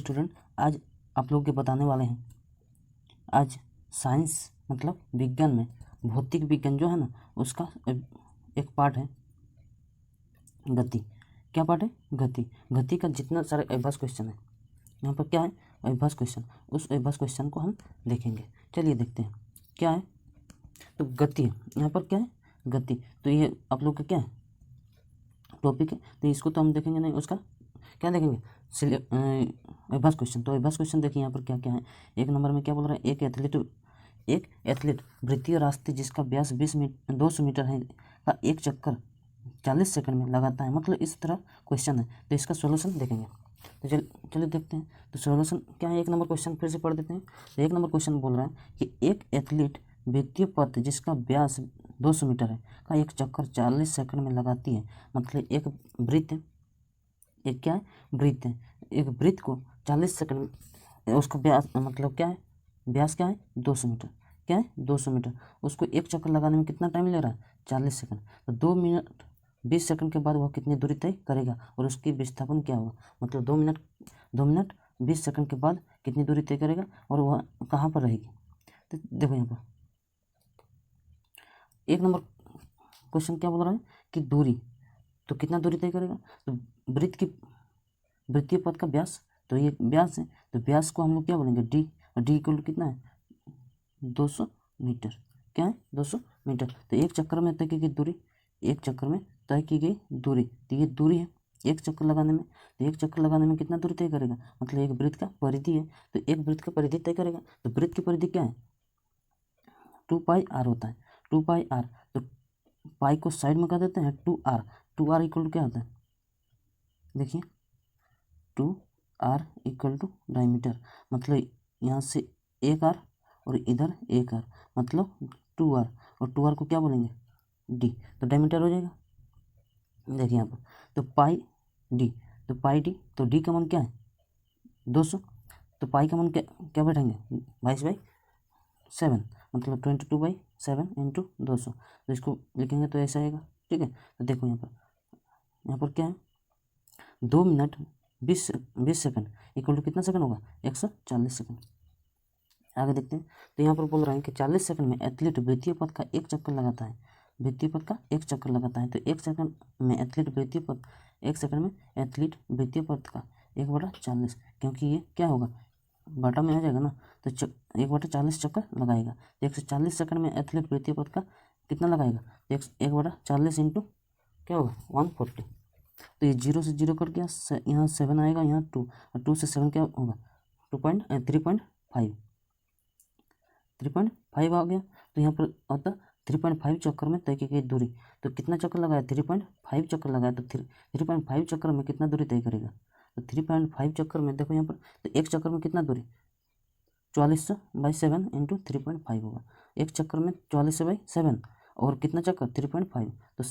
Student, आज आप लोग के बताने वाले हैं। आज साइंस मतलब विज्ञान में भौतिक विज्ञान जो है ना, उसका एक पार्ट है गति। क्या पार्ट है? गति। गति का जितना सारे अभ्यास क्वेश्चन है, यहाँ पर क्या है? अभ्यास क्वेश्चन। उस अभ्यास क्वेश्चन को हम देखेंगे। चलिए देखते हैं क्या है। तो गति, यहाँ पर क्या है? गति। तो ये आप लोग का क्या है? टॉपिक है। तो इसको तो हम देखेंगे नहीं, उसका क्या देखेंगे? अभ्यास क्वेश्चन। तो अभ्यास क्वेश्चन देखिए यहाँ पर क्या क्या है। एक नंबर में क्या बोल रहा है? एक एथलीट वृत्तीय रास्ते जिसका व्यास 200 मीटर है का एक चक्कर 40 सेकंड में लगाता है। मतलब इस तरह क्वेश्चन है। तो इसका सॉल्यूशन देखेंगे। तो चलिए देखते हैं। तो सॉल्यूशन क्या है? एक नंबर क्वेश्चन फिर से पढ़ देते हैं। तो एक नंबर क्वेश्चन बोल रहा है कि एक एथलीट वृत्तीय पथ जिसका व्यास 200 मीटर है का एक चक्कर 40 सेकंड में लगाती है। मतलब एक वृत्त, एक क्या है? वृत्त है। एक वृत्त को 40 सेकंड में, उसका व्यास मतलब क्या है? व्यास क्या है? 200 मीटर। क्या है? 200 मीटर। उसको एक चक्कर लगाने में कितना टाइम ले रहा है? 40 सेकंड। तो 2 मिनट 20 सेकंड के बाद वह कितनी दूरी तय करेगा और उसकी विस्थापन क्या होगा? मतलब 2 मिनट 20 सेकंड के बाद कितनी दूरी तय करेगा और वह कहाँ पर रहेगी? तो देखो यहाँ पर एक नंबर क्वेश्चन क्या बोल रहा है कि दूरी। तो कितना दूरी तय करेगा? तो वृत्तीय पथ का व्यास, तो ये व्यास है। तो व्यास को हम लोग क्या बोलेंगे? डी। और डी इक्वल टू कितना है? 200 मीटर। क्या है? 200 मीटर। तो एक चक्कर में तय की गई दूरी, एक चक्कर में तय की गई दूरी, तो ये दूरी है एक चक्कर लगाने में। तो एक चक्कर लगाने में कितना दूरी तय करेगा? मतलब एक वृत्त का परिधि है, तो एक वृत्त का परिधि तय करेगा। तो वृत्त की परिधि क्या है? 2πr होता है। 2πr। तो पाई को साइड में कर देते हैं, 2r। 2r इक्वल टू क्या होता है? देखिए 2r इक्वल टू डायमीटर। मतलब यहाँ से 1r और इधर 1r, मतलब 2r। और 2r को क्या बोलेंगे? डी। तो डायमीटर हो जाएगा। देखिए यहाँ पर तो पाई डी। तो पाई डी, तो डी का मान क्या है? 200। तो पाई का मान क्या क्या बैठेंगे? 22/7, मतलब 22/7 इंटू 200। तो इसको लिखेंगे तो ऐसा आएगा। ठीक है। तो देखो यहाँ पर क्या है? 2 मिनट 20 सेकंड इक्वल टू कितना सेकंड होगा? 140 सेकंड। आगे देखते हैं। तो यहाँ पर बोल रहे हैं कि 40 सेकंड में एथलीट वृत्तीय पथ का एक चक्कर लगाता है। वृत्तीय पथ का एक चक्कर लगाता है। तो एक सेकंड में एथलीट वृत्तीय पथ, एक सेकंड में एथलीट वृत्तीय पथ का 1/40, क्योंकि ये क्या होगा? बटा में आ जाएगा ना। तो 1/40 चक्कर लगाएगा। तो 140 सेकंड में एथलीट वृत्तीय पथ का कितना लगाएगा? 1/40 इंटू क्या होगा? 140। तो ये 0 से 0 कट गया, यहाँ 7 आएगा, यहाँ 2, और 2 से 7 क्या होगा? 3.5 3.5 आ गया। तो यहाँ पर आता 3.5 चक्कर में तय की गई दूरी। तो कितना चक्कर लगाया? 3.5 चक्कर लगाया। तो 3.5 चक्कर में कितना दूरी तय करेगा? तो 3.5 चक्कर में देखो यहाँ पर, तो एक चक्कर में कितना दूरी? 44/7 इंटू 3.5 होगा। एक चक्कर में 44/7 और कितना चक्कर? 3.5। तो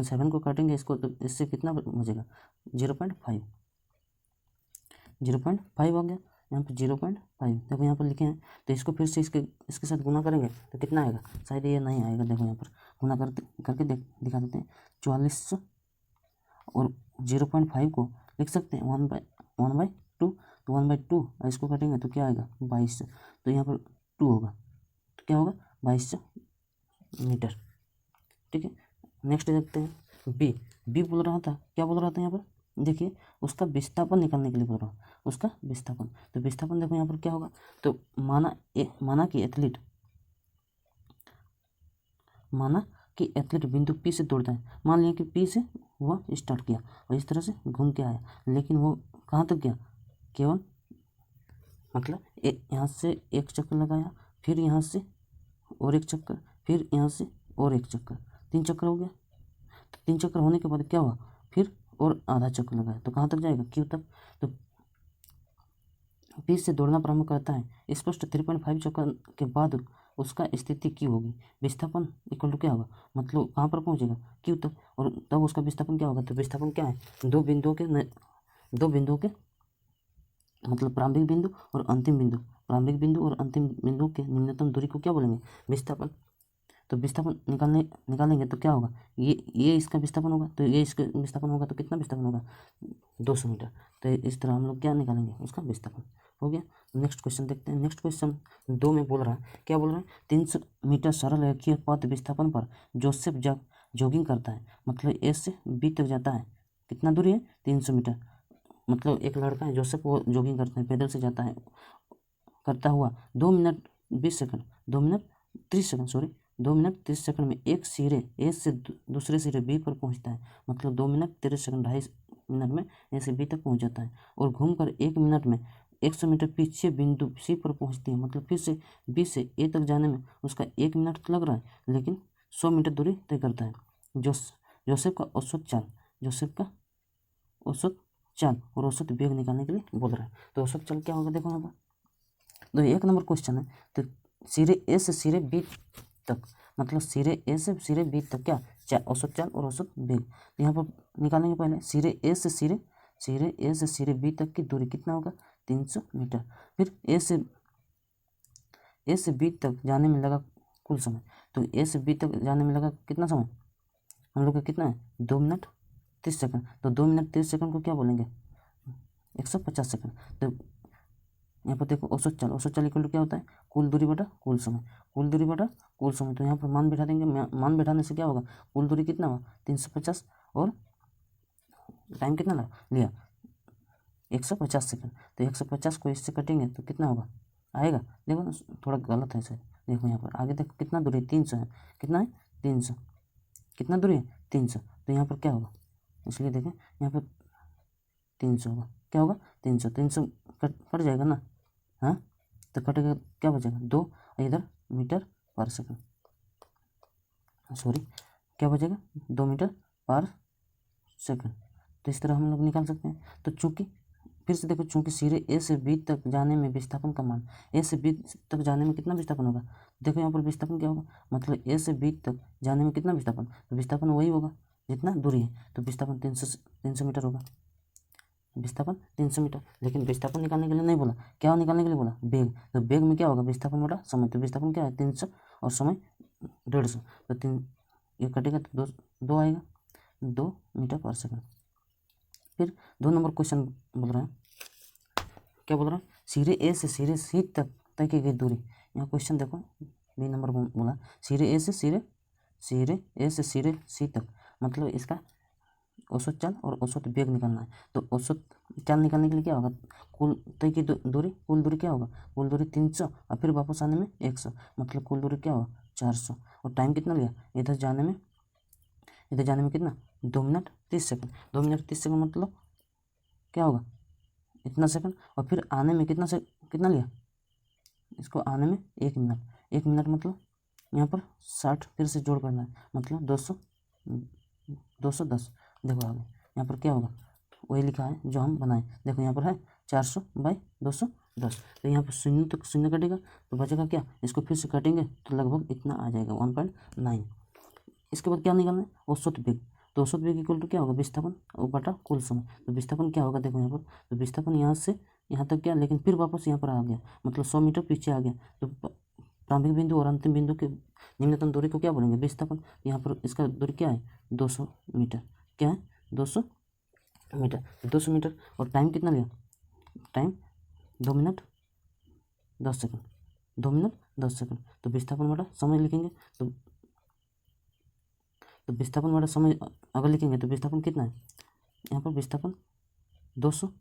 7 को काटेंगे इसको, तो इससे कितना बचेगा? 0.5। 0.5 आ गया। यहाँ पर 0.5 देखो यहाँ पर लिखे हैं। तो इसको फिर से इसके साथ गुना करेंगे तो कितना आएगा? शायद ये नहीं आएगा। देखो यहाँ पर गुना करके दिखा देते हैं। 44 और 0.5 को लिख सकते हैं 1/2। तो 1/2 इसको काटेंगे तो क्या आएगा? 22। तो यहाँ पर 2 होगा, तो क्या होगा? 22 मीटर। ठीक है। नेक्स्ट देखते हैं। बी बोल रहा था, क्या बोल रहा था यहाँ पर? देखिए उसका विस्थापन निकालने के लिए बोल रहा हूँ, उसका विस्थापन। तो विस्थापन देखो यहाँ पर क्या होगा? तो माना कि एथलीट बिंदु पी से दौड़ता है। मान लिया कि पी से वह स्टार्ट किया और इस तरह से घूम के आया, लेकिन वो कहाँ तक गया? केवल मतलब यहाँ से एक चक्कर लगाया, फिर यहाँ से और एक चक्कर, फिर यहाँ से और एक चक्कर, 3 चक्कर हो गया। तो 3 चक्कर होने के बाद क्या हुआ? फिर और आधा चक्कर लगाया, तो कहाँ तक जाएगा? क्यू तक। तो पी से दौड़ना प्रारंभ करता है स्पष्ट 3.5 चक्कर के बाद उसका स्थिति क्यू होगी। विस्थापन इक्वल टू क्या होगा? मतलब कहाँ पर पहुँचेगा? क्यू तक। और तब उसका विस्थापन क्या होगा? तो विस्थापन क्या है? दो बिंदुओं के मतलब प्रारंभिक बिंदु और अंतिम बिंदु, प्रारंभिक बिंदु और अंतिम बिंदु के निम्नतम दूरी को क्या बोलेंगे? विस्थापन। तो विस्थापन निकालेंगे तो क्या होगा, ये इसका विस्थापन होगा, तो ये इसका विस्थापन होगा, तो कितना विस्थापन होगा 200 मीटर। तो इस तरह हम लोग क्या निकालेंगे, उसका विस्थापन हो गया। नेक्स्ट क्वेश्चन देखते हैं। नेक्स्ट क्वेश्चन 2 में बोल रहा है, क्या बोल रहा है, 300 मीटर सरल रेखीय पथ विस्थापन पर जोसेफ जॉगिंग करता है, मतलब ए से बी तक जाता है। कितना दूरी है, 300 मीटर। मतलब एक लड़का है जोसेफ, वो जॉगिंग करता है, पैदल से जाता है करता हुआ 2 minute 20 second 2 minute 30 second sorry 2 minute 30 second में एक सिरे ए से दूसरे सिरे बी पर पहुंचता है। मतलब 2 मिनट 30 सेकंड 2.5 मिनट में ए से बी तक पहुंच जाता है, और घूमकर 1 मिनट में 100 मीटर पीछे बिंदु सी पर पहुंचती है। मतलब फिर से बी से ए तक जाने में उसका 1 मिनट तो लग रहा है, लेकिन 100 मीटर दूरी तय करता है। जोसेफ का औसत चाल और औसत वेग निकालने के लिए बोल रहा है। तो औसत चाल क्या होगा, देखो यहाँ पर। तो 1 नंबर क्वेश्चन है, तो सिरे ए से सिरे बी तक, मतलब सिरे ए से सिरे बी तक क्या औसत चाल और औसत वेग। तो यहाँ पर निकालेंगे पहले सिरे ए से सिरे बी तक की दूरी कितना होगा, 300 मीटर। फिर ए से बी तक जाने में लगा कुल समय, तो ए से बी तक जाने में लगा कितना समय, हम लोग का कितना है 2 मिनट 30 सेकंड। तो 2 मिनट 30 सेकंड को क्या बोलेंगे, 150 सेकंड। तो यहाँ पर देखो औसत चाल इक्वल टू क्या होता है, कुल दूरी बटा कुल समय, तो यहाँ पर मान बैठा देंगे। मान बैठाने से क्या होगा, कुल दूरी कितना हुआ 350, और टाइम कितना लिया 150 सेकंड। तो 150 को इससे कटेंगे तो कितना होगा, आएगा, देखो ना थोड़ा गलत है शायद। देखो यहाँ पर आगे देखो कितना दूरी है, 300 है, कितना है 300, कितना दूरी है 300। तो यहाँ पर क्या होगा, इसलिए देखें यहाँ पर 300 होगा, क्या होगा 300 कट जाएगा ना, हाँ। तो कटेगा, क्या बचेगा 2, इधर मीटर पर सेकंड, सॉरी क्या बचेगा 2 मीटर पर सेकंड। तो इस तरह हम लोग निकाल सकते हैं। तो चूंकि फिर से देखो, चूंकि सिरे ए से बी तक जाने में विस्थापन का मान, ए से बी तक जाने में कितना विस्थापन होगा, देखो यहाँ पर विस्थापन क्या होगा, मतलब ए से बी तक जाने में कितना विस्थापन, तो विस्थापन वही होगा जितना दूरी है। तो विस्थापन 300 मीटर होगा, विस्थापन 300 मीटर। लेकिन विस्थापन निकालने के लिए नहीं बोला, क्या निकालने के लिए बोला, वेग। तो वेग में क्या होगा, विस्थापन बटा समय। तो विस्थापन क्या है 300 और समय 150। तो 3 ये कटेगा तो 2 आएगा, 2 मीटर पर सेकंड। फिर 2 नंबर क्वेश्चन बोल रहा है, क्या बोल रहा है, सिरे ए से सिरे सी तक तय की गई दूरी। यहाँ क्वेश्चन देखो, बी नंबर बोला सिरे ए से सिरे सी तक, मतलब इसका औसत चाल और औसत वेग निकालना है। तो औसत चाल निकालने के लिए क्या होगा, कुल तय की दूरी, कुल दूरी क्या होगा, कुल दूरी 300 और फिर वापस आने में 100, मतलब कुल दूरी क्या होगा 400। और टाइम कितना लिया, इधर जाने में कितना 2 मिनट 30 सेकंड। 2 मिनट 30 सेकंड मतलब क्या होगा इतना सेकंड, और फिर आने में कितना लिया, इसको आने में 1 मिनट। 1 मिनट मतलब यहाँ पर 60 फिर से जोड़ करना है, मतलब 210। देखो आगे यहाँ पर क्या होगा, वही लिखा है जो हम बनाए। देखो यहाँ पर है 400/210। तो यहाँ पर शून्य तक शून्य कटेगा तो बचेगा क्या, इसको फिर से काटेंगे तो लगभग इतना आ जाएगा 1.9। इसके बाद क्या निकालना है, औसत वेग। तो औसत वेग इक्वल टू क्या होगा, विस्थापन और बटा कुल समय। तो विस्थापन क्या होगा, देखो यहाँ पर, तो विस्थापन यहाँ से यहाँ तक क्या, लेकिन फिर वापस यहाँ पर आ गया, मतलब 100 मीटर पीछे आ गया। तो प्रारंभिक बिंदु और अंतिम बिंदु के निम्नतम दूरी को क्या बोलेंगे, विस्थापन। यहाँ पर इसका दूरी क्या है 200 मीटर, क्या है 200 मीटर। 200 मीटर और टाइम कितना लिया, time 2 minute 10 second, 2 minute 10 second. तो विस्थापन बटा समय लिखेंगे, तो विस्थापन बटा समय अगर लिखेंगे तो विस्थापन कितना है, यहाँ पर विस्थापन 200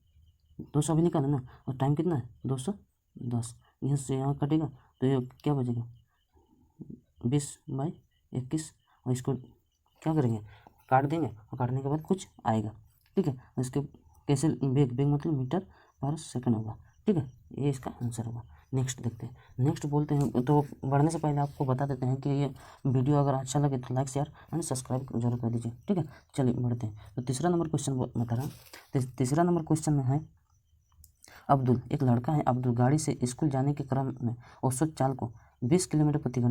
अभी निकाले ना, और टाइम कितना है 210। यहाँ से यहाँ कटेगा तो ये क्या बचेगा 20/21, और इसको क्या करेंगे काट देंगे, और काटने के बाद कुछ आएगा, ठीक है। इसके कैसे वेग मतलब मीटर पर सेकंड होगा, ठीक है। ये इसका आंसर होगा। नेक्स्ट देखते हैं, नेक्स्ट बोलते हैं। तो बढ़ने से पहले आपको बता देते हैं कि ये वीडियो अगर अच्छा लगे तो लाइक शेयर एंड सब्सक्राइब जरूर कर दीजिए, ठीक है। चलिए बढ़ते हैं। तो तीसरा नंबर क्वेश्चन बता रहा हूँ। तीसरा नंबर क्वेश्चन में है, अब्दुल, एक लड़का है अब्दुल, गाड़ी से स्कूल जाने के क्रम में औसत चाल को 20 किलोमीटर प्रति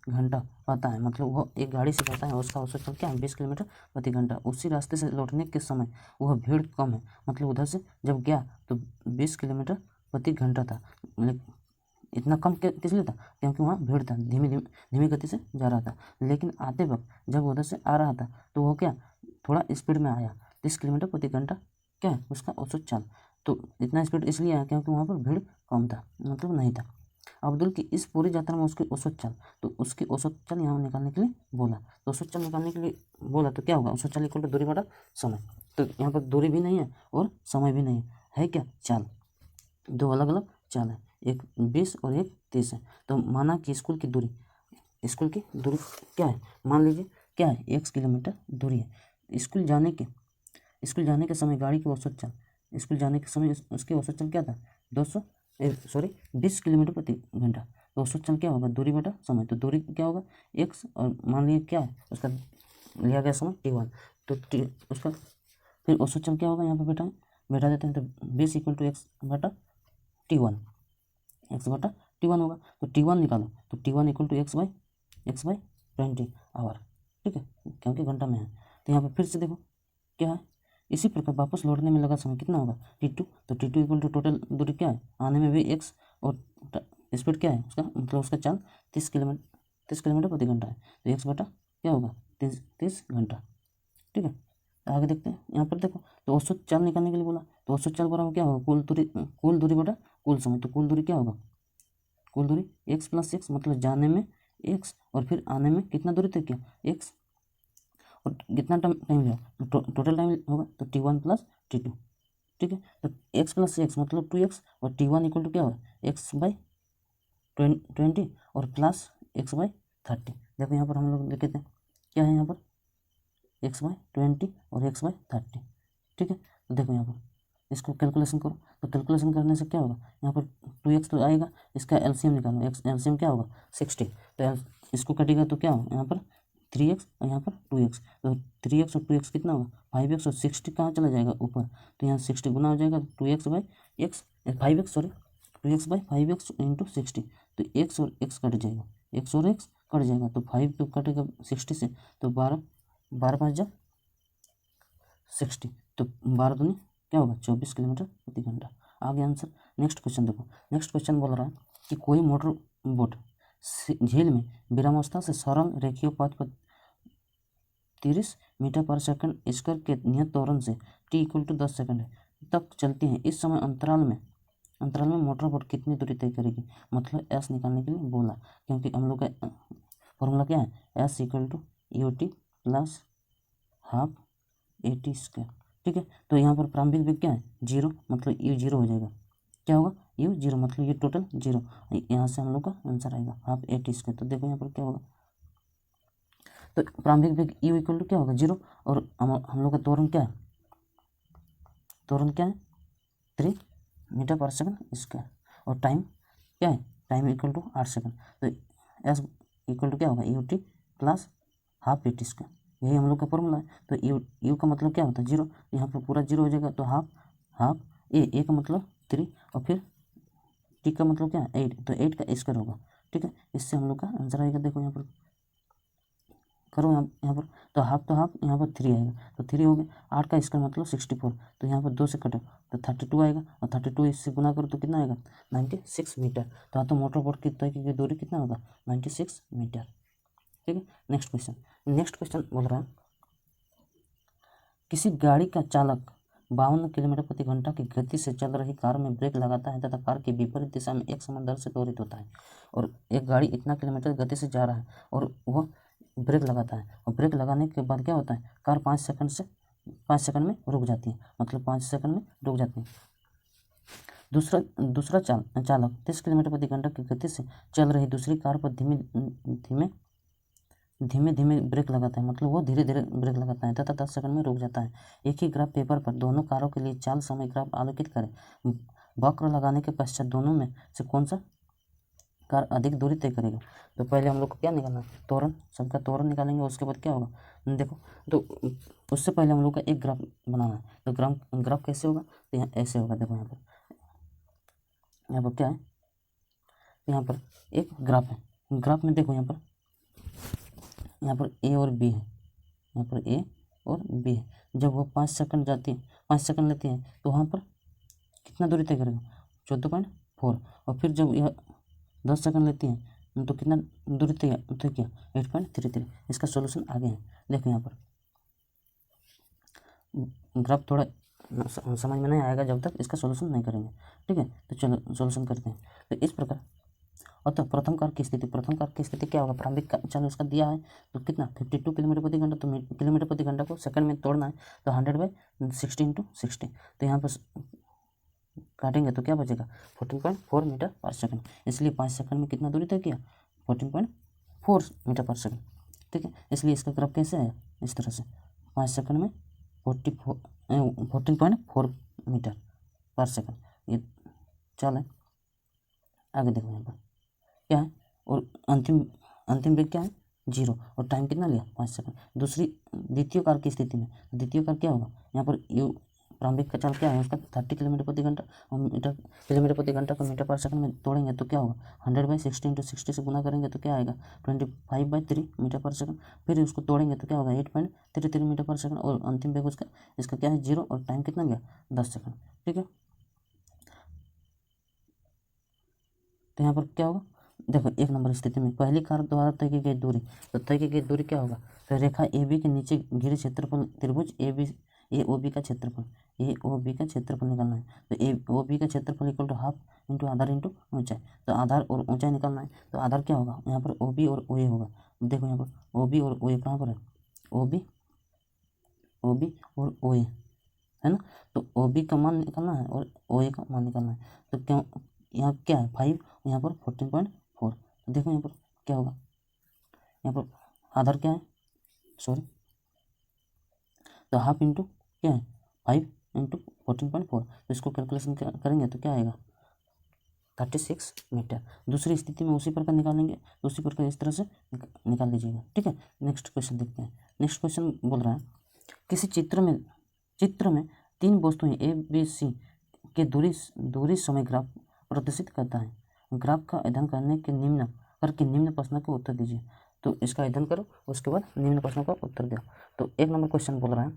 घंटा पाता है। मतलब वह एक गाड़ी से जाता है, उसका औसत चाल क्या है 20 किलोमीटर प्रति घंटा। उसी रास्ते से लौटने के समय वह भीड़ कम है, मतलब उधर से जब गया तो 20 किलोमीटर प्रति घंटा था, इतना कम किस लिए था, क्योंकि वहाँ भीड़ था, धीमी गति से जा रहा था। लेकिन आते वक्त जब उधर से आ रहा था तो वो क्या थोड़ा स्पीड में आया, 30 किलोमीटर प्रति घंटा क्या है उसका औसत चाल। तो इतना स्पीड इसलिए आया क्योंकि वहाँ पर भीड़ कम था, मतलब नहीं था। अब्दुल की इस पूरी यात्रा में उसकी औसत चाल, तो उसकी औसत चाल यहाँ निकालने के लिए बोला। तो औसत चाल निकालने के लिए बोला तो क्या होगा, औसत चाल इक्वल टू दूरी बटा समय। तो यहाँ पर दूरी भी नहीं है और समय भी नहीं है क्या चाल, दो अलग अलग चाल है, एक 20 और एक 30 है। तो माना कि स्कूल की दूरी क्या है, मान लीजिए क्या है 1 किलोमीटर दूरी है। स्कूल जाने के समय गाड़ी की औसत चाल, स्कूल जाने के समय उसकी औसत चाल क्या था 20 किलोमीटर प्रति घंटा। तो औसत चाल क्या होगा, दूरी बटा समय। तो दूरी क्या होगा x, और मान लीजिए क्या है उसका लिया गया समय t1, तो उसका फिर औसत चाल क्या होगा यहाँ पर बैठा देते हैं। तो 20 इक्वल टू x बटा t1, x बटा t1 होगा। तो t1 निकालो, तो t1 equal to x by 20 hour, ठीक है, क्योंकि घंटा में है। तो यहाँ पर फिर से देखो क्या है, इसी प्रकार वापस लौटने में लगा समय कितना होगा t2। तो t2 इक्वल टू टोटल दूरी क्या है, आने में भी x और स्पीड क्या है उसका, मतलब उसका चाल 30 किलोमीटर प्रति घंटा है। तो x बटा क्या होगा 30 घंटा, ठीक है। आगे देखते हैं, यहाँ पर देखो तो औसत चाल निकालने के लिए बोला। तो औसत चाल बराबर क्या होगा, कुल दूरी बटा कुल समय। तो कुल दूरी क्या होगा, कुल दूरी x प्लस एक्स, मतलब जाने में x और फिर आने में कितना दूरी तक क्या x, और कितना टाइम लिया टोटल टाइम होगा तो t1 प्लस t2, ठीक है। तो x प्लस एक्स मतलब 2x, और t1 इक्वल टू क्या होगा x बाई 20 और प्लस x बाई 30। देखो यहाँ पर हम लोग लिख देते हैं क्या है यहाँ पर x बाई 20 और x बाई 30, ठीक है। तो देखो यहाँ पर इसको कैलकुलेशन करो, तो कैलकुलेशन करने से क्या होगा, यहाँ पर 2x तो आएगा, इसका एलसीएम निकालो, एलसीएम क्या होगा 60। तो इसको कटेगा तो क्या होगा यहाँ पर 3x और यहाँ पर 2x। तो 3x और 2x कितना होगा 5x, और 60 कहाँ चला जाएगा ऊपर, तो यहाँ 60 गुना हो जाएगा 2x by x 5x, sorry 2x by 5x into 60। तो x और x कट जाएगा, x और x कट जाएगा, तो 5 तो कटेगा 60 से, तो 12 5 जा 60, तो 12 दूनी क्या होगा 24 किलोमीटर प्रति घंटा। आगे आंसर। नेक्स्ट क्वेश्चन देखो, नेक्स्ट क्वेश्चन बोल रहा है कि कोई मोटर बोट झील में विरामावस्था से सरल रेखीय पथ पर 30 मीटर पर सेकंड स्क्वायर के नियत त्वरण से t इक्वल टू 10 सेकंड तक चलती है। इस समय अंतराल में मोटर बोट कितनी दूरी तय करेगी, मतलब s निकालने के लिए बोला, क्योंकि हम लोग का फॉर्मूला क्या है s equal to ut plus half at square, ठीक है। तो यहाँ पर प्रारंभिक वेग क्या है 0, मतलब u 0 हो जाएगा, क्या होगा u 0, मतलब ये टोटल 0। यहाँ से हम लोग का आंसर आएगा हाफ at स्क्वायर। तो देखो यहाँ पर क्या होगा, तो प्रारंभिक वेग u इक्वल टू क्या होगा 0, और हम लोग का त्वरण क्या है 3 मीटर पर सेकंड स्क्वायर, और टाइम क्या है टाइम इक्वल टू 8 सेकंड। तो एस इक्वल टू क्या होगा ut plus half at square, यही हम लोग का फॉर्मूला है। तो यू का मतलब क्या होता है 0, यहाँ पर पूरा 0 हो जाएगा, तो हाफ ए का मतलब 3, और फिर टी का मतलब क्या है 8, तो 8 का स्क्वायर होगा, ठीक है। इससे हम लोग का आंसर आएगा, देखो यहाँ पर करो यहाँ पर, तो हाफ यहाँ पर 3 आएगा, तो 3 हो गया, 8 का स्क्वायर मतलब 64, तो यहाँ पर 2 से कटो तो 32 आएगा, और 32 इससे गुना करो तो कितना आएगा 96 मीटर। तो मोटर बोट की तय की दूरी कितना होगा 96 मीटर, ठीक है। नेक्स्ट क्वेश्चन बोल रहा है किसी गाड़ी का चालक 52 किलोमीटर प्रति घंटा की गति से चल रही कार में ब्रेक लगाता है तथा कार की विपरीत दिशा में एक समान दर से त्वरित होता है। और एक गाड़ी इतना किलोमीटर गति से जा रहा है और वह ब्रेक लगाता है, और ब्रेक लगाने के बाद क्या होता है कार 5 सेकंड में रुक जाती है, मतलब 5 सेकंड में रुक जाती है। दूसरा चालक 30 किलोमीटर प्रति घंटा की गति से चल रही दूसरी कार पर धीमे धीमे ब्रेक लगाता है, मतलब वो धीरे धीरे ब्रेक लगाता है तथा 10 सेकंड में रुक जाता है। एक ही ग्राफ पेपर पर दोनों कारों के लिए चाल समय ग्राफ आलोकित करें। वक्र लगाने के पश्चात दोनों में से कौन सा कार अधिक दूरी तय करेगा। तो पहले हम लोग को क्या निकालना है त्वरण, सबका त्वरण निकालेंगे, उसके बाद क्या होगा देखो, तो उससे पहले हम लोग का एक ग्राफ बनाना है। तो ग्राफ कैसे होगा, तो यहाँ ऐसे होगा, देखो यहाँ पर क्या है, यहाँ पर एक ग्राफ है, ग्राफ में देखो यहाँ पर ए और बी है, यहाँ पर ए और बी है। जब वो 5 सेकंड जाती है 5 सेकंड लेती है तो वहाँ पर कितना दूरी तय करेगा 14.4, और फिर जब यह 10 सेकंड लेती है तो कितना दूरी तय किया 8.33। इसका सोल्यूशन आगे है। देखो यहाँ पर ग्राफ थोड़ा समझ में नहीं आएगा जब तक इसका सोल्यूशन नहीं करेंगे, ठीक है। तो चलो सोल्यूशन करते हैं। तो इस प्रकार और तो प्रथम कारक की स्थिति क्या होगा, प्रारंभिक चलो उसका दिया है तो कितना 52 किलोमीटर प्रति घंटा, तो किलोमीटर प्रति घंटा को सेकंड में तोड़ना है तो 100/60 × 60। तो यहाँ पर काटेंगे तो क्या बचेगा 14.4 मीटर पर सेकंड। इसलिए 5 सेकंड में कितना दूरी तय किया 14.4 मीटर पर सेकंड, ठीक है। इसलिए इसका ग्राफ कैसे है, इस तरह से 5 सेकंड में 14.4 मीटर पर सेकंड। ये चल आगे देखो यहाँ पर क्या है, और अंतिम वेग क्या है 0, और टाइम कितना लिया 5 सेकंड। द्वितीय कारक की स्थिति में द्वितीय कारक क्या होगा, यहाँ पर यू प्रारंभिक का चाल क्या है उसका 30 किलोमीटर प्रति घंटा, और किलोमीटर प्रति घंटा को मीटर पर सेकंड में तोड़ेंगे तो क्या होगा 100/60 × 60 से गुना करेंगे तो क्या आएगा 25/3 मीटर पर सेकंड। फिर उसको तोड़ेंगे तो क्या होगा 8.33 मीटर पर सेकंड, और अंतिम वेग उसका इसका क्या है 0, और टाइम कितना गया 10 सेकंड, ठीक है। तो यहाँ पर क्या होगा, देखो 1 नंबर स्थिति में पहली कारक द्वारा तय की गई दूरी, तो तय की गई दूरी क्या होगा, तो रेखा ए बी के नीचे घिरे क्षेत्रफल त्रिभुज ए ओ बी का क्षेत्रफल निकालना है। तो ए ओ बी का क्षेत्रफल इक्वल टू हाफ इंटू आधार इंटू ऊंचाई। तो आधार और ऊंचाई निकालना है, तो आधार क्या होगा यहाँ पर ओ बी और ओ ए होगा। देखो यहाँ पर ओ बी और ओ ए कहाँ पर है, ओ बी और ओ ए है ना। तो ओ बी का मान निकालना है और ओ ए का मान निकालना है। तो क्यों यहाँ क्या है 5, यहाँ पर 14.4। तो देखो यहाँ पर क्या होगा, यहाँ पर आधार क्या है सॉरी, तो हाफ इंटू क्या है 5 × 14.4। तो इसको कैलकुलेशन करेंगे तो क्या आएगा 36 मीटर। दूसरी स्थिति में उसी प्रकार निकालेंगे, तो उसी प्रकार इस तरह से निकाल दीजिएगा, ठीक है। नेक्स्ट क्वेश्चन देखते हैं। नेक्स्ट क्वेश्चन बोल रहा है किसी चित्र में 3 वस्तुएं ए बी सी के दूरी समय ग्राफ प्रदर्शित करता है। ग्राफ का अध्ययन करके निम्न प्रश्न का उत्तर दीजिए। तो इसका अध्ययन करो, उसके बाद निम्न प्रश्नों का उत्तर दो। तो 1 नंबर क्वेश्चन बोल रहा है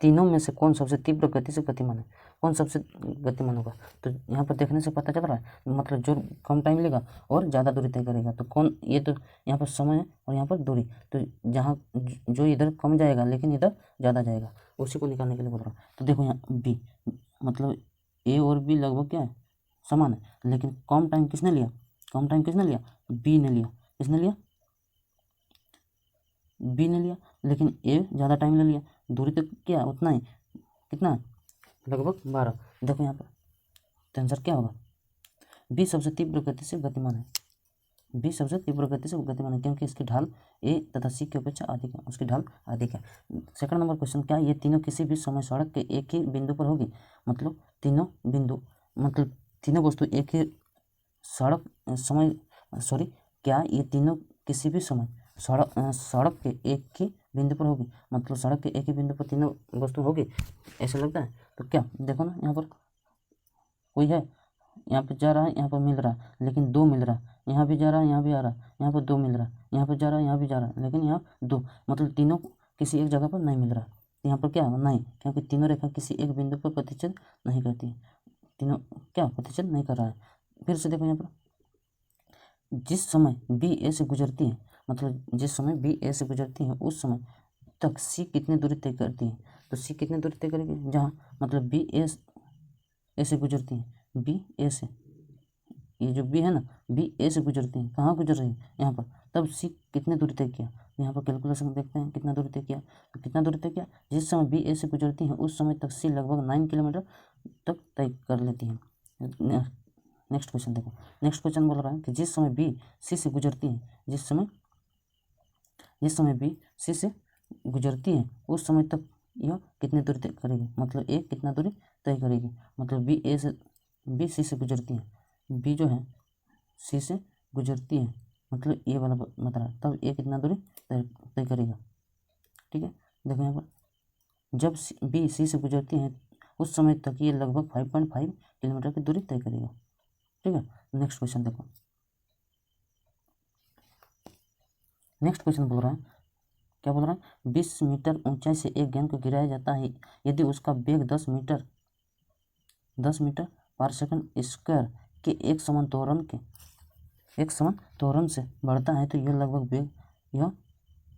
तीनों में से कौन सबसे तीव्र गति से गतिमान है, कौन सबसे गतिमान होगा। तो यहाँ पर देखने से पता चल रहा है मतलब जो कम टाइम लेगा और ज़्यादा दूरी तय करेगा। तो कौन, ये तो यहाँ पर समय है और यहाँ पर दूरी, तो जहाँ जो इधर कम जाएगा लेकिन इधर ज़्यादा जाएगा उसी को निकालने के लिए बोल रहा हूँ। तो देखो यहाँ बी मतलब ए और बी लगभग क्या है समान है, लेकिन कम टाइम किसने लिया बी ने लिया। किसने लिया बी ने लिया, लेकिन ए ज़्यादा टाइम ले लिया। दूरी तो क्या उतना ही, कितना लगभग 12। देखो यहाँ पर तो आंसर क्या होगा बी सबसे तीव्र गति से गतिमान है। बी सबसे तीव्र गति से गतिमान है क्योंकि इसकी ढाल ए तथा सी की अपेक्षा अधिक है, उसकी ढाल अधिक है। सेकंड नंबर क्वेश्चन क्या ये तीनों किसी भी समय सड़क के एक ही बिंदु पर होगी। मतलब तीनों वस्तु एक ही क्या ये तीनों किसी भी समय सड़क के एक ही बिंदु पर होगी। मतलब सड़क के एक ही बिंदु पर तीनों वस्तु होगी ऐसा लगता है। तो क्या देखो ना यहाँ पर कोई है, यहाँ पर जा रहा है, यहाँ पर मिल रहा है, लेकिन 2 मिल रहा है। यहाँ भी जा रहा है, यहाँ भी आ रहा है, यहाँ पर 2 मिल रहा है, यहाँ पर जा रहा है, यहाँ भी जा रहा है, लेकिन यहाँ 2 मतलब तीनों किसी एक जगह पर नहीं मिल रहा है। तो यहाँ पर क्या नहीं, क्योंकि तीनों रेखा किसी एक बिंदु पर प्रतिच्छेद नहीं करती है। तीनों क्या प्रतिच्छेद नहीं कर रहा है। फिर से देखो यहाँ पर जिस समय बी ए से गुजरती है, मतलब जिस समय बी ए से गुजरती है उस समय तक सी कितनी दूरी तय करती है। तो सी कितनी दूरी तय करेगी, जहाँ मतलब बी ए से गुजरती है, बी ए से, ये जो बी है ना बी ए से गुजरती है, कहाँ गुजर रही है यहाँ पर, तब सी कितने दूरी तय किया। यहाँ पर कैलकुलेशन देखते हैं कितना दूरी तय किया। तो कितना दूरी तय किया, जिस समय बी ए से गुजरती है उस समय तक सी लगभग 9 किलोमीटर तक तय कर लेती है। नेक्स्ट क्वेश्चन देखो। नेक्स्ट क्वेश्चन बोल रहा है कि जिस समय बी सी से गुजरती है जिस समय बी सी से गुजरती है उस समय तक यह कितनी दूरी तय करेगी। मतलब ए कितना दूरी तय करेगी, मतलब बी सी से गुजरती है, बी जो है सी से गुजरती है मतलब ये वाला बता रहा है, तब ए कितना दूरी तय करेगा। ठीक है, देखो यहाँ पर जब बी सी से गुजरती है उस समय तक ये लगभग 5.5 किलोमीटर की दूरी तय करेगा। ठीक है, नेक्स्ट क्वेश्चन देखो। नेक्स्ट क्वेश्चन बोल रहा है, क्या बोल रहा है 20 मीटर ऊंचाई से एक गेंद को गिराया जाता है यदि उसका वेग 10 मीटर पर सेकंड स्क्वायर कि एक समान त्वरण से बढ़ता है तो यह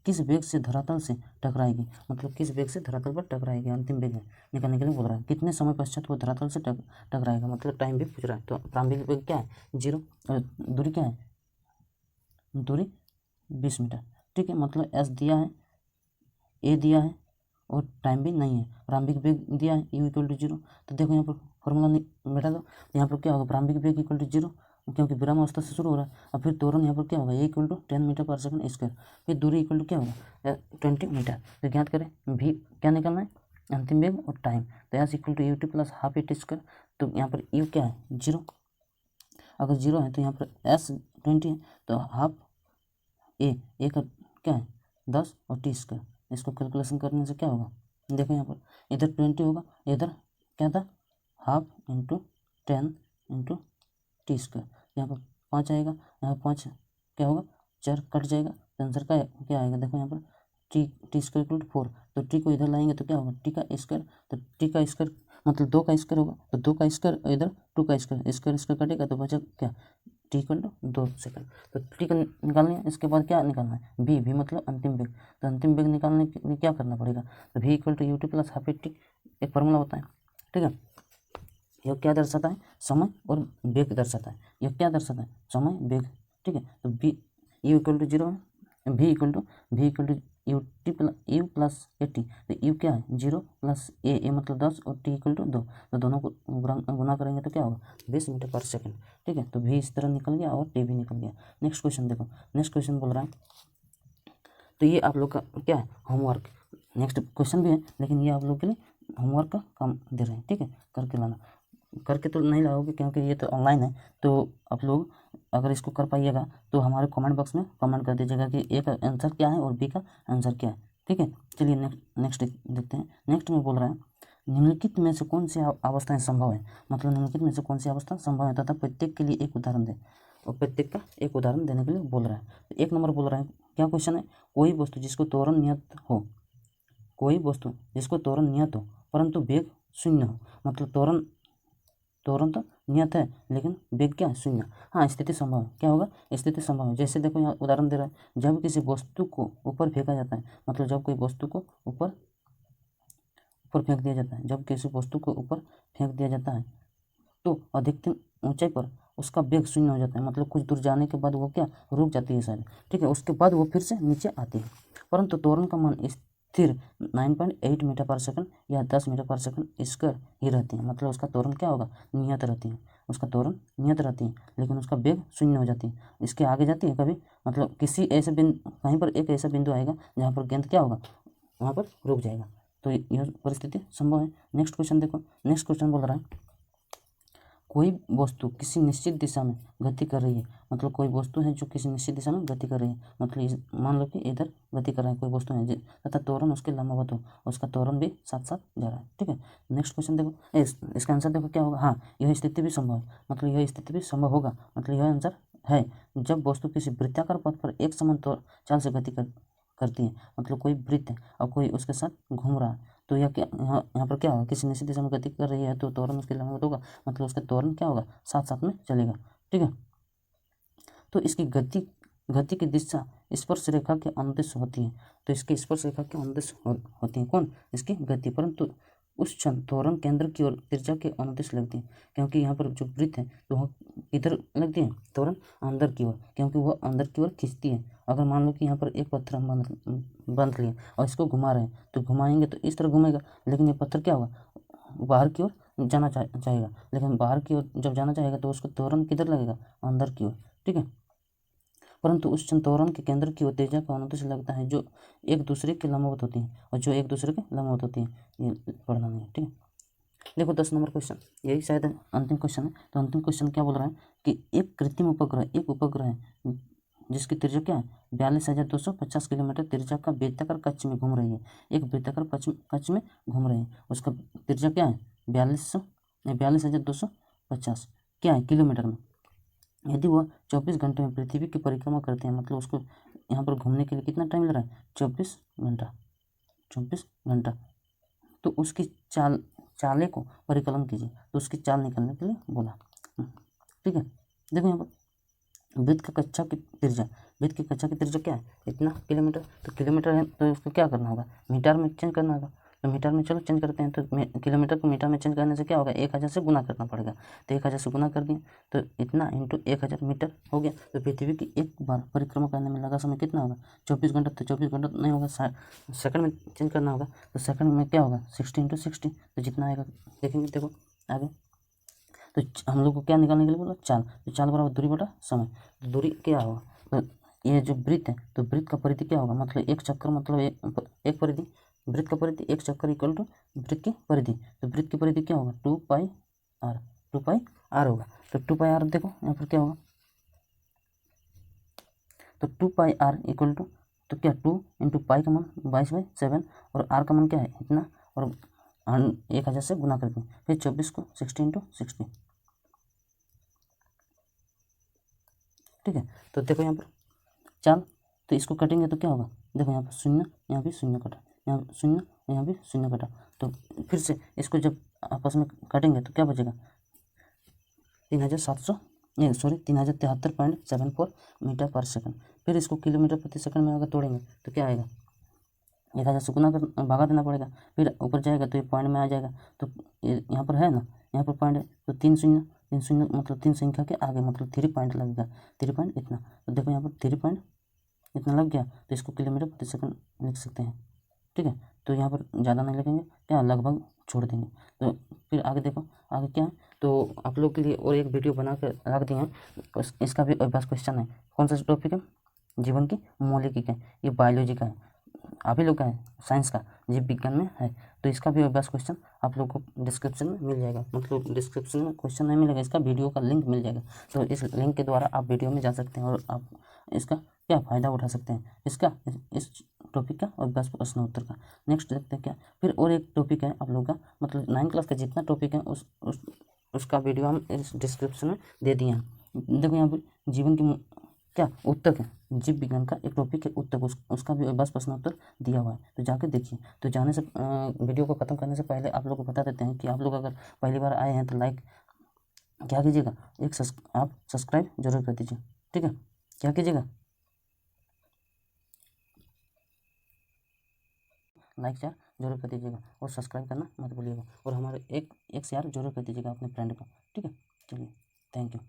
किस वेग से धरातल से टकराएगी, मतलब किस वेग से धरातल पर टकराएगी, अंतिम वेग निकालने के लिए बोल रहा है। कितने समय पश्चात वो धरातल से टकराएगा, मतलब टाइम भी पूछ रहा है। तो प्रारंभिक वेग क्या है 0, दूरी क्या है, दूरी 20 मीटर, ठीक है। मतलब एस दिया है, ए दिया है और टाइम भी नहीं है। प्रारंभिक वेग दिया है u इक्वल टू 0। तो देखो यहाँ पर फॉर्मूला बेटा दो, यहाँ पर क्या होगा, प्रारंभिक वेग इक्वल टू 0 क्योंकि विराम अवस्था से शुरू हो रहा है। और फिर त्वरण यहाँ पर क्या होगा, ए इक्वल टू 10 मीटर पर सेकंड स्क्वायर। फिर दूरी इक्वल टू क्या होगा 20 मीटर। तो ज्ञात करें भी क्या निकलना है, अंतिम वेग और टाइम। तो S equal to U T plus half A T square. तो यहाँ पर यू क्या है 0, अगर 0 है तो यहाँ पर एस 20 है तो हाफ ए का क्या है 10 और टी स्क्वायर। इसको कैलकुलेशन करने से क्या होगा, देखो यहाँ पर इधर 20 होगा, इधर क्या था half into 10 into T square. यहाँ पर 5 आएगा, यहाँ 5 क्या होगा 4 कट जाएगा, तो आंसर का क्या आएगा, देखो यहाँ पर टी स्क्वायर इक्वल टू 4। तो टी को इधर लाएंगे तो क्या होगा टी का स्क्वायर। तो टी का स्क्वायर मतलब 2 का स्क्वायर होगा, तो 2 का स्क्वायर इधर 2 का स्क्वायर कटेगा तो बचा क्या टी इक्वल टू 2 सेकंड। तो टी को निकालना है, इसके बाद क्या निकालना है भी मतलब अंतिम वेग। तो अंतिम वेग निकालने के लिए क्या करना पड़ेगा, तो भी equal to U T plus half A T एक फॉर्मूला होता है, ठीक है। यह क्या दर्शाता है, समय और वेग दर्शाता है। यह क्या दर्शाता है, समय वेग, ठीक है। तो बी यू इक्वल टू 0 है, भी equal to U plus A T. तो यू क्या है 0 प्लस ए मतलब 10 और टी इक्वल टू 2। तो दोनों को गुना करेंगे तो क्या होगा 20 मीटर पर सेकंड, ठीक है। तो भी इस तरह निकल गया और टी भी निकल गया। नेक्स्ट क्वेश्चन देखो, नेक्स्ट क्वेश्चन बोल रहा है, तो ये आप लोग का क्या है होमवर्क। नेक्स्ट क्वेश्चन भी है लेकिन ये आप लोग के लिए होमवर्क का काम दे रहे हैं, ठीक है। करके लाना, करके तो नहीं लाओगे क्योंकि ये तो ऑनलाइन है। तो आप लोग अगर इसको कर पाइएगा तो हमारे कमेंट बॉक्स में कमेंट कर दीजिएगा कि ए का आंसर क्या है और बी का आंसर क्या है, ठीक है। चलिए नेक्स्ट देखते हैं। नेक्स्ट में बोल रहा है निम्नलिखित में से कौन सी अवस्थाएं संभव है, मतलब निम्नलिखित में से कौन सी अवस्था संभव है तथा प्रत्येक के लिए एक उदाहरण दे, और प्रत्येक का एक उदाहरण देने के लिए बोल रहा है। तो एक नंबर बोल रहा है, क्या क्वेश्चन है, कोई वस्तु जिसको त्वरण नियत हो, कोई वस्तु जिसको त्वरण नियत हो परंतु वेग शून्य हो, मतलब त्वरण तो नियत है लेकिन वेग क्या शून्य। हाँ स्थिति संभव है, क्या होगा स्थिति संभव है। जैसे देखो यहाँ उदाहरण दे रहा है, जब किसी वस्तु को ऊपर फेंका जाता है, मतलब जब कोई वस्तु को ऊपर फेंक दिया जाता है, जब किसी वस्तु को ऊपर फेंक दिया जाता है तो अधिकतम ऊंचाई पर उसका वेग शून्य हो जाता है, मतलब कुछ दूर जाने के बाद वो क्या रुक जाती है शायद, ठीक है। उसके बाद वो फिर से नीचे आती है, परंतु त्वरण का मान स्थिर 9.8 मीटर पर सेकंड या 10 मीटर पर सेकंड स्क्वायर ही रहती है, मतलब उसका त्वरण क्या होगा नियत रहती है, उसका त्वरण नियत रहती है लेकिन उसका वेग शून्य हो जाती है। इसके आगे जाती है कभी, मतलब किसी ऐसे बिंदु, कहीं पर एक ऐसा बिंदु आएगा जहाँ पर गेंद क्या होगा वहाँ पर रुक जाएगा। तो यह परिस्थिति संभव है। नेक्स्ट क्वेश्चन देखो, नेक्स्ट क्वेश्चन बोल रहा है कोई वस्तु किसी निश्चित दिशा में गति कर रही है, मतलब कोई वस्तु है जो किसी निश्चित दिशा में गति कर रही है, मतलब मान लो कि इधर गति कर रहा है कोई वस्तु है तथा त्वरण उसके लंबवत हो, उसका त्वरण भी साथ साथ जा रहा है, ठीक है। नेक्स्ट क्वेश्चन देखो, इसका आंसर देखो क्या होगा, हाँ यह स्थिति भी संभव है, मतलब यह स्थिति भी संभव होगा, मतलब यह आंसर है जब वस्तु किसी वृत्ताकार पथ पर एक समान चाल से गति करती है, मतलब कोई वृत्त है और कोई उसके साथ घूम रहा है, तो यह क्या यहाँ पर क्या होगा किसी निश्चित दिशा में गति कर रही है तो त्वरण उसके लंबवत होगा, मतलब उसका त्वरण क्या होगा साथ साथ में चलेगा, ठीक है। तो इसकी गति की दिशा स्पर्श रेखा के अनुदिश होती है, तो इसकी स्पर्श रेखा के अनुदिश होती है कौन, इसकी गति, परंतु उस क्षण त्वरण केंद्र की ओर त्रिज्या के अनुदिश लगती है, क्योंकि यहाँ पर जो वृत्त है तो वह इधर लगती है त्वरण अंदर की ओर, क्योंकि वह अंदर की ओर खींचती है। अगर मान लो कि यहाँ पर एक पत्थर हम बांध लिए और इसको घुमा रहे हैं तो घुमाएंगे तो इस तरह घूमेगा, लेकिन ये पत्थर क्या होगा बाहर की ओर जाना चाहेगा, लेकिन बाहर की ओर जब जाना चाहेगा तो उसको त्वरण किधर लगेगा अंदर की ओर, ठीक है। परंतु उस क्षण त्वरण के केंद्र की ओर त्रिज्या का अनुदिश लगता है जो एक दूसरे के लंबवत होती है, और जो एक दूसरे के लंबवत होती है, ये पढ़ना नहीं है, ठीक है। देखो 10 नंबर क्वेश्चन, यही शायद अंतिम क्वेश्चन है। तो अंतिम क्वेश्चन क्या बोल रहा है कि एक कृत्रिम उपग्रह, एक उपग्रह है जिसकी त्रिज्या क्या है 42,250 किलोमीटर त्रिज्या का वृत्ताकार कक्ष में घूम रही है, एक वृत्ताकार कक्ष में घूम रही है, उसका त्रिज्या क्या है 42,250 क्या है किलोमीटर में। यदि वह 24 घंटे में पृथ्वी की परिक्रमा करते हैं, मतलब उसको यहाँ पर घूमने के लिए कितना टाइम लग रहा है 24 घंटा, 24 घंटा। तो उसकी चाले को परिकलन कीजिए, तो उसकी चाल निकालने के लिए बोला, ठीक है। देखो यहाँ पर वृत्त का कक्षा की त्रिज्या, वृत्त की कक्षा की त्रिज्या क्या है, इतना किलोमीटर। तो किलोमीटर है तो उसको क्या करना होगा, मीटर में चेंज करना होगा। तो मीटर में चलो चेंज करते हैं, तो किलोमीटर को मीटर में चेंज करने से क्या होगा, 1000 से गुना करना पड़ेगा। तो 1000 से गुना कर दिए तो इतना इंटू 1000 मीटर हो गया। तो पृथ्वी की एक बार परिक्रमा करने में लगा समय कितना होगा, 24 घंटा। तो 24 घंटा नहीं होगा, सेकंड में चेंज करना होगा। तो सेकंड में क्या होगा, 60 × 60। तो जितना आएगा देखेंगे, देखो आगे। तो हम लोग को क्या निकालने के लिए बोला, चाल। तो चाल बराबर दूरी बटा समय। तो दूरी क्या होगा, तो ये जो वृत्त है, तो वृत्त का परिधि क्या होगा, मतलब एक चक्कर, मतलब एक परिधि, वृत्त का परिधि एक चक्कर इक्वल टू वृत्त की परिधि। तो वृत्त की परिधि क्या होगा, 2πr, 2πr होगा। तो 2πr देखो यहाँ पर क्या होगा, तो 2πr इक्वल टू, तो क्या 2 × पाई का मान 22/7 और r का मान क्या है इतना, और 1000 से गुना करके फिर 24 को 60 × 60। ठीक है। तो देखो यहाँ पर चाल, तो इसको कटेंगे तो क्या होगा, देखो यहाँ पर शून्य, यहाँ भी शून्य कटा, यहाँ शून्य, यहाँ भी शून्य कटा। तो फिर से इसको जब आपस में काटेंगे तो क्या बचेगा, 3073.74 मीटर पर सेकंड। फिर इसको किलोमीटर प्रति सेकंड में अगर तोड़ेंगे तो क्या आएगा, 1000 से गुना कर भागा देना पड़ेगा। फिर ऊपर जाएगा तो ये पॉइंट में आ जाएगा। तो यहाँ पर है ना, यहाँ पर पॉइंट है, तो 3 शून्य, 3 शून्य मतलब 3 संख्या के आगे, मतलब 3 पॉइंट लगेगा, 3 पॉइंट इतना। तो देखो यहाँ पर 3 पॉइंट इतना लग गया, तो इसको किलोमीटर प्रति सेकंड लिख सकते हैं। ठीक है। तो यहाँ पर ज़्यादा नहीं लगेंगे, क्या लगभग छोड़ देंगे। तो फिर आगे देखो, आगे क्या है, तो आप लोग के लिए और एक वीडियो बना कर रख दिए हैं, इसका भी बस क्वेश्चन है। कौन सा टॉपिक है, जीवन की मौलिकी है, ये बायोलॉजी का है, आप ही लोग का है, साइंस का, जीव विज्ञान में है। तो इसका भी बस क्वेश्चन आप लोग को डिस्क्रिप्शन में मिल जाएगा, मतलब डिस्क्रिप्शन में क्वेश्चन नहीं मिलेगा, इसका वीडियो का लिंक मिल जाएगा। तो इस लिंक के द्वारा आप वीडियो में जा सकते हैं और आप इसका क्या फ़ायदा उठा सकते हैं, इसका, इस टॉपिक का और बस प्रश्न उत्तर का। नेक्स्ट देखते हैं क्या, फिर और एक टॉपिक है आप लोग का, मतलब 9th क्लास का जितना टॉपिक है उसका वीडियो हम इस डिस्क्रिप्शन में दे दिए हैं। देखो यहाँ पर जीवन की क्या उत्तक है, जीव विज्ञान का एक टॉपिक है उत्तक, उसका भी बस प्रश्न उत्तर दिया हुआ है, तो जाके देखिए। तो जाने से वीडियो को ख़त्म करने से पहले आप लोग को बता देते हैं कि आप लोग अगर पहली बार आए हैं तो लाइक क्या कीजिएगा, आप सब्सक्राइब जरूर कर दीजिए। ठीक है, क्या कीजिएगा, लाइक शेयर जरूर कर दीजिएगा और सब्सक्राइब करना मत भूलिएगा, और हमारे एक शेयर जरूर कर दीजिएगा अपने फ्रेंड को। ठीक है, चलिए, थैंक यू।